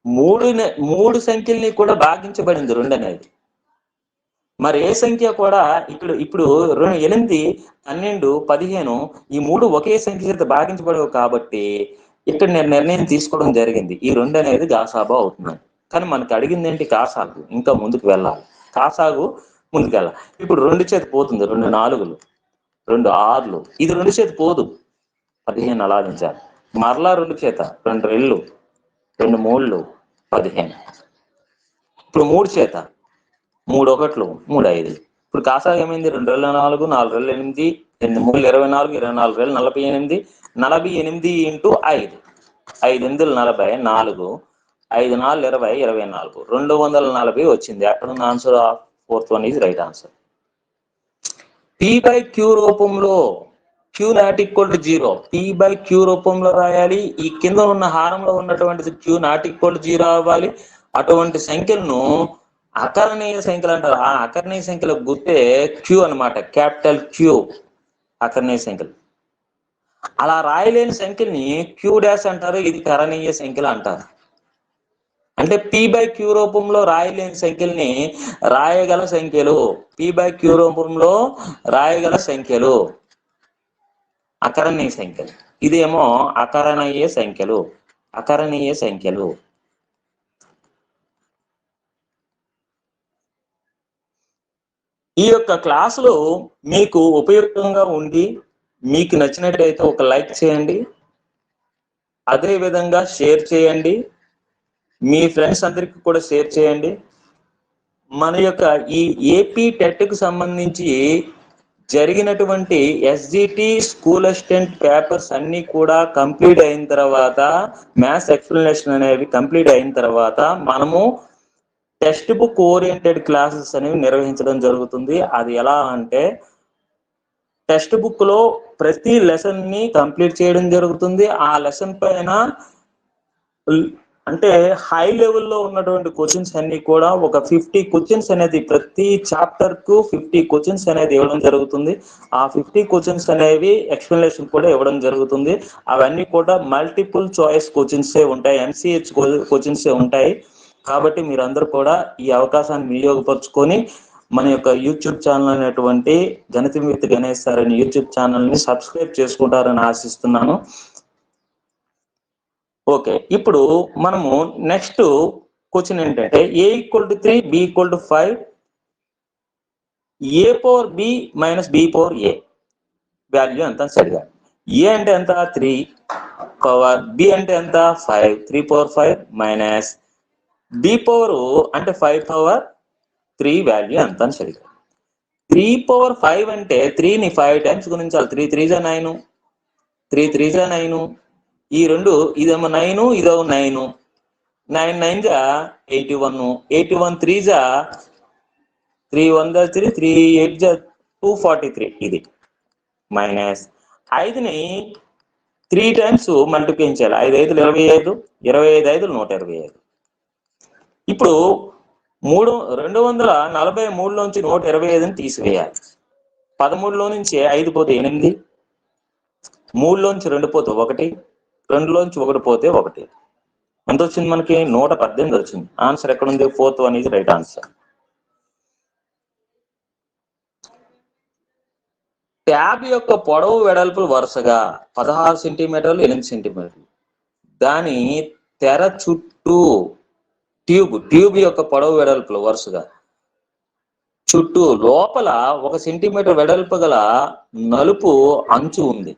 3 సంఖ్యల్ని కూడా భాగించబడింది 2 అనేది. మరి ఏ సంఖ్య కూడా ఇప్పుడు 8, 12, 15 ఈ 3 ఒకే సంఖ్య చేత భాగించబడవు కాబట్టి ఇక్కడ నేను నిర్ణయం తీసుకోవడం జరిగింది. ఈ 2 అనేది గాసాబా అవుతుంది. కానీ మనకు అడిగింది ఏంటి? కాసాగు. ఇంకా ముందుకు వెళ్ళాలి. కాసాగు ముందుకు వెళ్ళాలి. ఇప్పుడు 2 చేతి పోతుంది. 2 4లు, 2 6లు. ఇది 2 చేతి పోదు. 15 అలాదించాలి. మరలా 2 చేత 2 2లు, 2 3లు, 15. ఇప్పుడు 3 చేత 3 1లు, 3 5లు. ఇప్పుడు కాసాగు ఏమైంది? 2 2 4, 4 2 8, 8 3 24, 24 48, 48 ఇంటూ 5, 5 8 40, 4, 5 4 20, 24, 240 వచ్చింది. అక్కడ ఉన్న answer fourth one is right answer. P/Q రూపంలో Q ≠ 0 P/Q రూపంలో రాయాలి. ఈ కింద ఉన్న హారంలో ఉన్నటువంటి Q ≠ 0 అవ్వాలి. అటువంటి సంఖ్యలను అకరణీయ సంఖ్యలు అంటారు. ఆ అకరణీయ సంఖ్యల గుర్తే Q అన్నమాట. క్యాపిటల్ Q అకరణీయ సంఖ్యలు. అలా రాయలేని సంఖ్యల్ని Q డాష్ అంటారు. ఇది కరణీయ సంఖ్యలు అంటారు. అంటే P/Q రూపంలో రాయలేని సంఖ్యల్ని రాయగల సంఖ్యలు. P/Q రూపంలో రాయగల సంఖ్యలు అకరణీయ సంఖ్యలు. ఇదేమో అకరణీయ సంఖ్యలు. అకరణీయ సంఖ్యలు. ఈ యొక్క క్లాసులో మీకు ఉపయుక్తంగా ఉండి మీకు నచ్చినట్లయితే ఒక లైక్ చేయండి. అదే విధంగా షేర్ చేయండి. మీ ఫ్రెండ్స్ అందరికి కూడా షేర్ చేయండి. మన యొక్క ఈ ఏపీ టెట్కి సంబంధించి జరిగినటువంటి SGT స్కూల్ అసిస్టెంట్ పేపర్స్ అన్ని కూడా కంప్లీట్ అయిన తర్వాత, మ్యాథ్స్ ఎక్స్ప్లెనేషన్ అనేవి కంప్లీట్ అయిన తర్వాత మనము టెక్స్ట్ బుక్ ఓరియంటెడ్ క్లాసెస్ అనేవి నిర్వహించడం జరుగుతుంది. అది ఎలా అంటే టెక్స్ట్ బుక్ లో ప్రతి లెసన్ ని కంప్లీట్ చేయడం జరుగుతుంది. ఆ లెసన్ పైన అంటే హై లెవెల్లో ఉన్నటువంటి క్వశ్చన్స్ అన్ని కూడా ఒక 50 క్వశ్చన్స్ అనేది ప్రతి చాప్టర్ కు 50 క్వశ్చన్స్ అనేది ఇవ్వడం జరుగుతుంది. ఆ 50 క్వశ్చన్స్ అనేవి ఎక్స్ప్లెనేషన్ కూడా ఇవ్వడం జరుగుతుంది. అవన్నీ కూడా మల్టిపుల్ చాయిస్ క్వశ్చన్సే ఉంటాయి. MCH క్వశ్చన్సే ఉంటాయి. కాబట్టి మీరందరూ కూడా ఈ అవకాశాన్ని వినియోగపరుచుకొని మన యొక్క యూట్యూబ్ ఛానల్ అనేటువంటి గణితం విత్ గణేష్ సార్ అనే యూట్యూబ్ ఛానల్ ని సబ్స్క్రైబ్ చేసుకుంటారని ఆశిస్తున్నాను. ఓకే, ఇప్పుడు మనము నెక్స్ట్ క్వశ్చన్ ఏంటంటే A = 3, B = 5, A/B - B/A value ఎంత అని అడిగారు. A అంటే ఎంత? 3 పవర్, B అంటే ఎంత? 5, 3/5 మైనస్ B పవర్ అంటే 5/3 వాల్యూ ఎంత అని అడిగారు. 3/5 అంటే 3ని 5 టైమ్స్ గుణించాలి. 3 3 = 9, 3 3 = 9. ఈ రెండు, ఇదేమో 9, ఇదో 9, 9 9 = 81, 81 3 = 3 1 = 3, 3 8 = 243. ఇది మైనస్ 5ని 3 టైమ్స్ మల్టిప్లికేషన్ చేయాలి. 5 5 25, 25 5 125. ఇప్పుడు 243లోంచి 125ని తీసివేయాలి. 13లో నుంచి 5 పోతే 8, 3లోంచి 2 పోతే 1, 2లోంచి 1 పోతే 1. ఎంత వచ్చింది మనకి? 118 వచ్చింది. ఆన్సర్ ఎక్కడ ఉంది? Fourth one is right answer. Tab యొక్క పొడవు వెడల్పులు వరుసగా 16 సెంటీమీటర్లు, 8 సెంటీమీటర్లు. దాని తెర చుట్టూ ట్యూబ్ యొక్క పొడవు వెడల్పులు వరుసగా చుట్టూ లోపల 1 సెంటీమీటర్ వెడల్పు గల నలుపు అంచు ఉంది.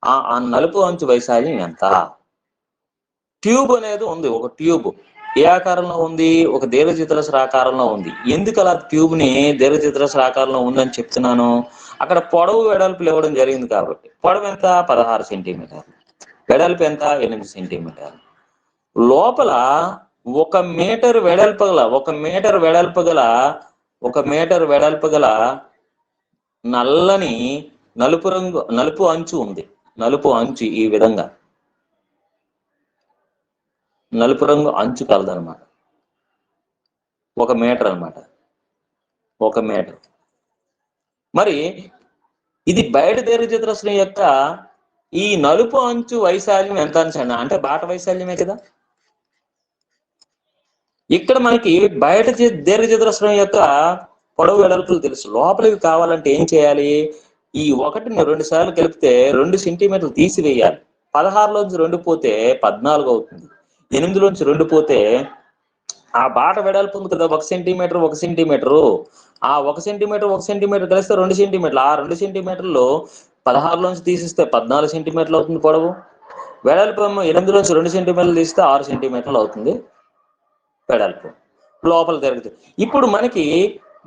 ఆ నలుపు అంచు వైశాల్యం ఎంత? ట్యూబ్ అనేది ఉంది, ఒక ట్యూబ్ ఏ ఆకారంలో ఉంది, ఒక దీర్ఘచతురస్ర ఆకారంలో ఉంది. ఎందుకు అలా ట్యూబ్ ని దీర్ఘచతురస్ర ఆకారంలో ఉందని చెప్తున్నాను, అక్కడ పొడవు వెడల్పులు ఇవ్వడం జరిగింది కాబట్టి. పొడవు ఎంత? 16 సెంటీమీటర్లు. వెడల్పు ఎంత? 8 సెంటీమీటర్లు. లోపల 1 మీటర్ వెడల్పు గల 1 మీటర్ వెడల్పు గల నల్లని నలుపు అంచు ఉంది. నలుపు అంచు ఈ విధంగా నలుపు రంగు అంచు కలదనమాట. 1 మీటర్ అనమాట. 1 మీటర్. మరి ఇది బయట దీర్ఘచతురస్రం యొక్క ఈ నలుపు అంచు వైశాల్యం ఎంత అని అంటే బాట వైశాల్యమే కదా. ఇక్కడ మనకి బయట దీర్ఘచతురస్రం యొక్క పొడవు వెడల్పులు తెలుసు. లోపలికి కావాలంటే ఏం చేయాలి? ఈ 1ని 2 సార్లు కలిపితే 2 సెంటీమీటర్లు తీసివేయాలి. 16లోంచి 2 పోతే 14 అవుతుంది. 8లోంచి 2 పోతే ఆ బాట వెడల్పు ఉంది కదా 1 సెంటీమీటర్ 1 సెంటీమీటరు. ఆ 1 సెంటీమీటర్ 1 సెంటీమీటర్ కలిస్తే 2 సెంటీమీటర్లు. ఆ 2 సెంటీమీటర్లు 16లోంచి తీసిస్తే 14 సెంటీమీటర్లు అవుతుంది పొడవు. వెడల్పు 8లోంచి 2 సెంటీమీటర్లు తీస్తే 6 సెంటీమీటర్లు అవుతుంది వెడల్పు. లోపల తిరుగుతుంది. ఇప్పుడు మనకి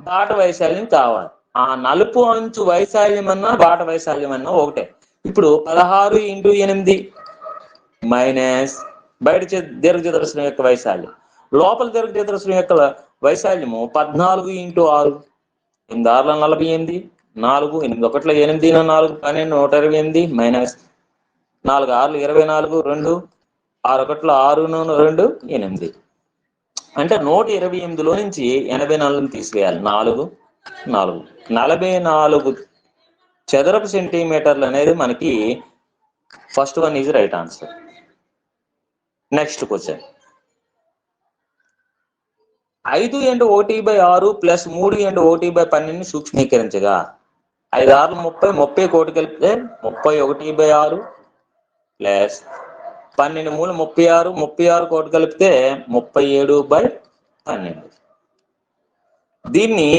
బాట వైశాల్యం కావాలి. ఆ నలుపు అంచు వైశాల్యం అన్నా బాట వైశాల్యం అన్నా ఒకటే. ఇప్పుడు 16 × 8 మైనస్ బయట దీర్ఘచతురస్రం యొక్క వైశాల్యం, లోపల దీర్ఘచతురస్రం యొక్క వైశాల్యము 14 × 6. 8 6 48, 4 8 1 8 4 12 128 మైనస్ 4 6 24 2 6 1 6 2 8. అంటే 128లో నుంచి 84ని తీసివేయాలి. 4 44 చదరపు సెంటీమీటర్లు అనేది మనకి first one is right answer. Next question. 5 × 1/6 plus 3 × 1/12 సూక్ష్మీకరించగా 5 6 30 30 కోటి కలిపితే 31/6 ప్లస్ 12 3 36 36 కోటి కలిపితే 37/12. దీన్ని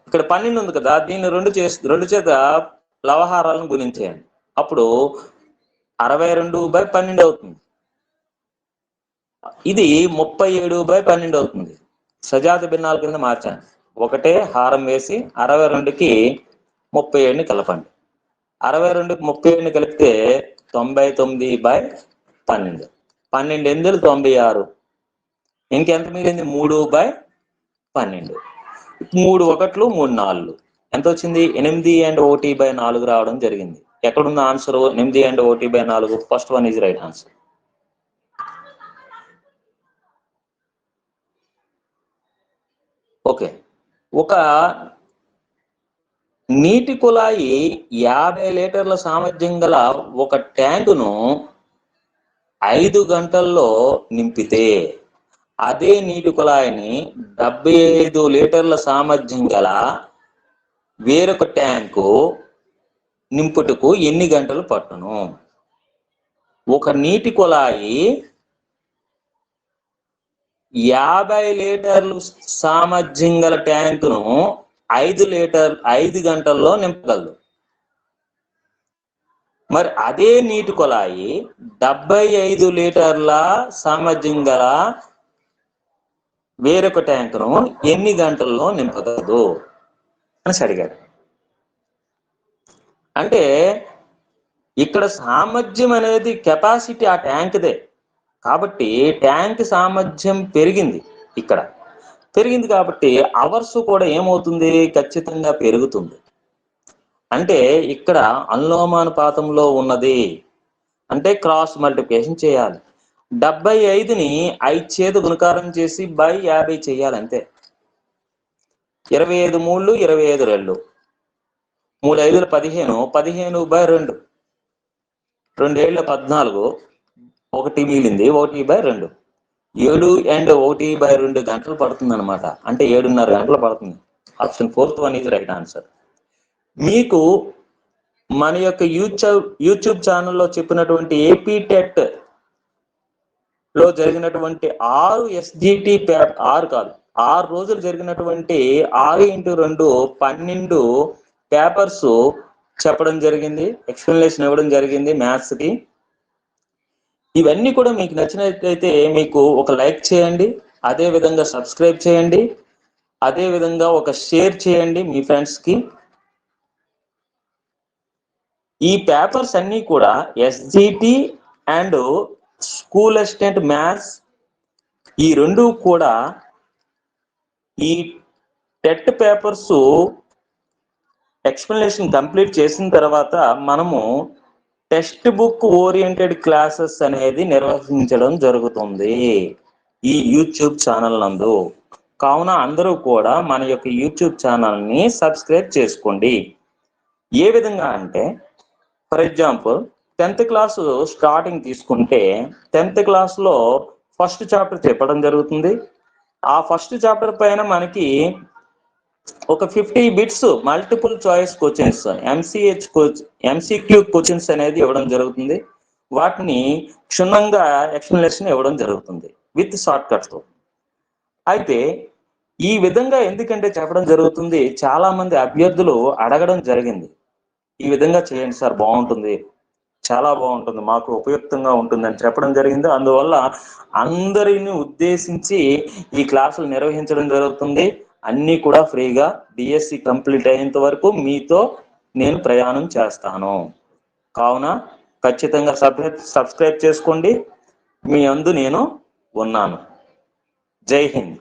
ఇక్కడ 12 ఉంది కదా, దీన్ని 2 చేత లవహారాలను గుణించేయండి. అప్పుడు 62/12 అవుతుంది. ఇది 37/12 అవుతుంది. సజాతి భిన్నాల కింద మార్చాను. 1 హారం వేసి 62కి 37ని కలపండి. 62కి 37ని కలిపితే 99/12. 12 8 96. ఇంకెంత మిగిలింది? 3/12. 3 1 3 4 ఎంత వచ్చింది? 8 × 1/4 రావడం జరిగింది. ఎక్కడున్న answer? 8 × 1/4. First one is right answer. Okay. ఒక నీటి కుళాయి 50 లీటర్ల సామర్థ్యం గల ఒక ట్యాంకును 5 గంటల్లో నింపితే అదే నీటి కుళాయిని 75 లీటర్ల సామర్థ్యం గల వేరొక ట్యాంకు నింపుటకు ఎన్ని గంటలు పట్టును? ఒక నీటి కుళాయి 50 లీటర్లు సామర్థ్యం గల ట్యాంకును 5 గంటల్లో నింపగలదు. మరి అదే నీటి కుళాయి 75 లీటర్ల సామర్థ్యం గల వేరొక ట్యాంకును ఎన్ని గంటల్లో నింపగలదు అని అడిగాడు. అంటే ఇక్కడ సామర్థ్యం అనేది కెపాసిటీ ఆ ట్యాంక్దే కాబట్టి ట్యాంక్ సామర్థ్యం పెరిగింది. ఇక్కడ పెరిగింది కాబట్టి అవర్స్ కూడా ఏమవుతుంది? ఖచ్చితంగా పెరుగుతుంది. అంటే ఇక్కడ అనులోమానుపాతంలో ఉన్నది. అంటే క్రాస్ మల్టిప్లికేషన్ చేయాలి. 75ని 5 చేత గుణకారం చేసి బై 50 చేయాలి అంతే. 25 3 25 2 3 5 15 15/2 2 7 14 1 మిగిలింది 1/2 7 × 1/2 గంటలు పడుతుంది అనమాట. అంటే 7.5 గంటలు పడుతుంది. Option 4th one is right answer. మీకు మన యొక్క యూట్యూబ్ ఛానల్లో చెప్పినటువంటి ఏపీ టెట్ లో జరిగినటువంటి 6 SGT 6 రోజులు జరిగినటువంటి 6 × 2 12 పేపర్స్ చెప్పడం జరిగింది. ఎక్స్ప్లెనేషన్ ఇవ్వడం జరిగింది మ్యాథ్స్ కి. ఇవన్నీ కూడా మీకు నచ్చినట్లయితే మీకు ఒక లైక్ చేయండి, అదే విధంగా సబ్స్క్రైబ్ చేయండి, అదే విధంగా ఒక షేర్ చేయండి మీ ఫ్రెండ్స్కి. ఈ పేపర్స్ అన్నీ కూడా SGT and school assistant maths ఈ రెండు కూడా ఈ టెట్ పేపర్స్ ఎక్స్ప్లెనేషన్ కంప్లీట్ చేసిన తర్వాత మనము టెక్స్ట్ బుక్ ఓరియంటెడ్ క్లాసెస్ అనేది నిర్వహించడం జరుగుతుంది ఈ యూట్యూబ్ ఛానల్ నందు. కావున అందరూ కూడా మన యొక్క యూట్యూబ్ ఛానల్ని సబ్స్క్రైబ్ చేసుకోండి. ఏ విధంగా అంటే, for example 10th class starting తీసుకుంటే 10th క్లాస్లో ఫస్ట్ చాప్టర్ చెప్పడం జరుగుతుంది. ఆ ఫస్ట్ చాప్టర్ పైన మనకి ఒక 50 bits multiple choice questions MCQ questions అనేది ఇవ్వడం జరుగుతుంది. వాటిని క్షుణ్ణంగా ఎక్స్ప్లెనేషన్ ఇవ్వడం జరుగుతుంది విత్ షార్ట్ కట్స్తో. అయితే ఈ విధంగా ఎందుకంటే చెప్పడం జరుగుతుంది, చాలా మంది అభ్యర్థులు అడగడం జరిగింది, ఈ విధంగా చేయండి సార్ బాగుంటుంది, చాలా బాగుంటుంది, మాకు ఉపయుక్తంగా ఉంటుంది అని చెప్పడం జరిగింది. అందువల్ల అందరిని ఉద్దేశించి ఈ క్లాసులు నిర్వహించడం జరుగుతుంది. అన్నీ కూడా ఫ్రీగా డిఎస్సి కంప్లీట్ అయ్యేంత వరకు మీతో నేను ప్రయాణం చేస్తాను. కావున ఖచ్చితంగా సబ్స్క్రైబ్ చేసుకోండి. మీ అందు నేను ఉన్నాను. జై హింద్.